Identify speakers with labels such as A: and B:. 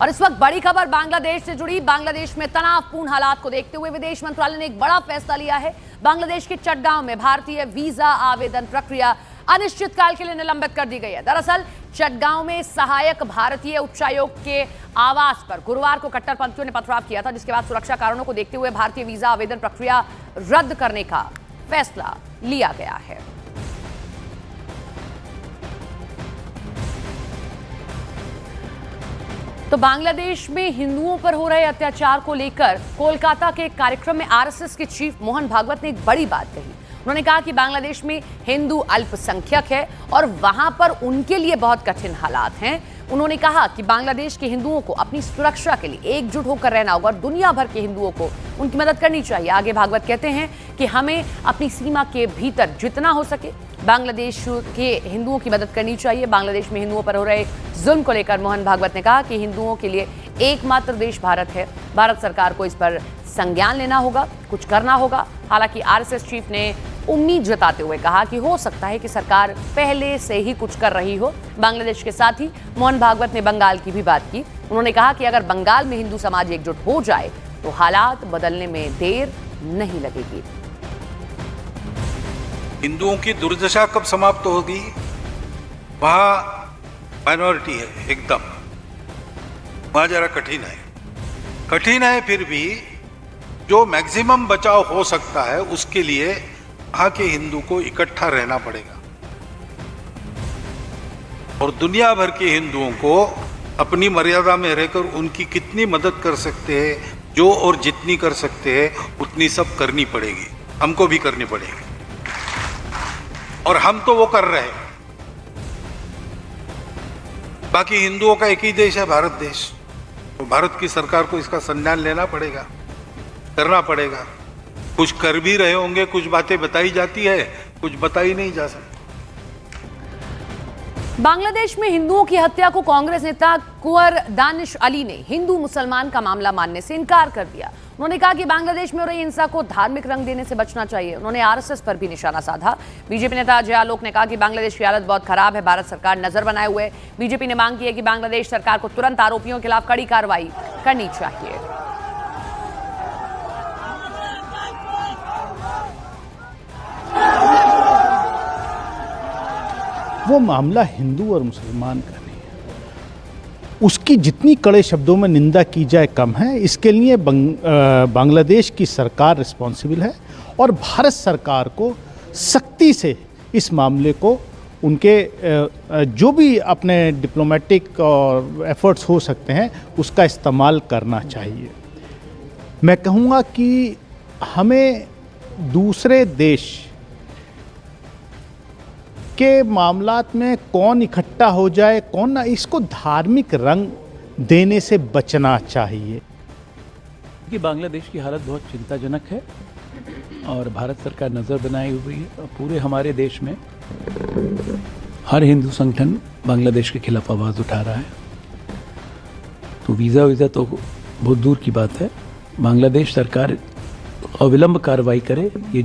A: और इस वक्त बड़ी खबर बांग्लादेश से जुड़ी। बांग्लादेश में तनावपूर्ण हालात को देखते हुए विदेश मंत्रालय ने एक बड़ा फैसला लिया है। बांग्लादेश के चटगांव में भारतीय वीजा आवेदन प्रक्रिया अनिश्चितकाल के लिए निलंबित कर दी गई है। दरअसल चटगांव में सहायक भारतीय उच्चायोग के आवास पर गुरुवार को कट्टरपंथियों ने पथराव किया था, जिसके बाद सुरक्षा कारणों को देखते हुए भारतीय वीजा आवेदन प्रक्रिया रद्द करने का फैसला लिया गया है। तो बांग्लादेश में हिंदुओं पर हो रहे अत्याचार को लेकर कोलकाता के एक कार्यक्रम में आरएसएस के चीफ मोहन भागवत ने एक बड़ी बात कही। उन्होंने कहा कि बांग्लादेश में हिंदू अल्पसंख्यक है और वहां पर उनके लिए बहुत कठिन हालात हैं। उन्होंने कहा कि बांग्लादेश के हिंदुओं को अपनी सुरक्षा के लिए एकजुट होकर रहना होगा और दुनिया भर के हिंदुओं को उनकी मदद करनी चाहिए। आगे भागवत कहते हैं कि हमें अपनी सीमा के भीतर जितना हो सके बांग्लादेश के हिंदुओं की मदद करनी चाहिए। बांग्लादेश में हिंदुओं पर हो रहे जुल्म को लेकर मोहन भागवत ने कहा कि हिंदुओं के लिए एकमात्र देश भारत है। भारत सरकार को इस पर संज्ञान लेना होगा, कुछ करना होगा। हालांकि आरएसएस चीफ ने उम्मीद जताते हुए कहा कि हो सकता है कि सरकार पहले से ही कुछ कर रही हो। बांग्लादेश के साथ ही मोहन भागवत ने बंगाल की भी बात की। उन्होंने कहा कि अगर बंगाल में हिंदू समाज एकजुट हो जाए तो हालात बदलने में देर नहीं लगेगी।
B: हिंदुओं की दुर्दशा कब समाप्त होगी? वहां माइनॉरिटी है एकदम, वहां जरा कठिन है। फिर भी जो मैक्सिमम बचाव हो सकता है उसके लिए वहां के हिंदू को इकट्ठा रहना पड़ेगा और दुनिया भर के हिंदुओं को अपनी मर्यादा में रहकर उनकी कितनी मदद कर सकते हैं, जो और जितनी कर सकते हैं उतनी सब करनी पड़ेगी, हमको भी करनी पड़ेगी। और हम तो वो कर रहे हैं। बाकी हिंदुओं का एक ही देश है, भारत देश। तो भारत की सरकार को इसका संज्ञान लेना पड़ेगा, करना पड़ेगा। कुछ कर भी रहे होंगे, कुछ बातें बताई जाती है, कुछ बताई नहीं जा सकती।
A: बांग्लादेश में हिंदुओं की हत्या को कांग्रेस नेता कुंवर दानिश अली ने हिंदू मुसलमान का मामला मानने से इनकार कर दिया। उन्होंने कहा कि बांग्लादेश में हो रही हिंसा को धार्मिक रंग देने से बचना चाहिए। उन्होंने आरएसएस पर भी निशाना साधा। बीजेपी नेता अजय आलोक ने कहा कि बांग्लादेश की हालत बहुत खराब है, भारत सरकार नजर बनाए हुए है। बीजेपी ने मांग की है कि बांग्लादेश सरकार को तुरंत आरोपियों के खिलाफ कड़ी कार्रवाई करनी चाहिए।
C: वो मामला हिंदू और मुसलमान का नहीं है, उसकी जितनी कड़े शब्दों में निंदा की जाए कम है। इसके लिए बांग्लादेश की सरकार रिस्पॉन्सिबल है और भारत सरकार को सख्ती से इस मामले को उनके जो भी अपने डिप्लोमेटिक और एफर्ट्स हो सकते हैं उसका इस्तेमाल करना चाहिए। मैं कहूँगा कि हमें दूसरे देश के मामलात में कौन इकट्ठा हो जाए कौन ना, इसको धार्मिक रंग देने से बचना चाहिए।
D: कि बांग्लादेश की हालत बहुत चिंताजनक है और भारत सरकार नज़र बनाई हुई है। पूरे हमारे देश में हर हिंदू संगठन बांग्लादेश के खिलाफ आवाज़ उठा रहा है। तो वीज़ा तो बहुत दूर की बात है। बांग्लादेश सरकार अविलंब कार्रवाई करे, ये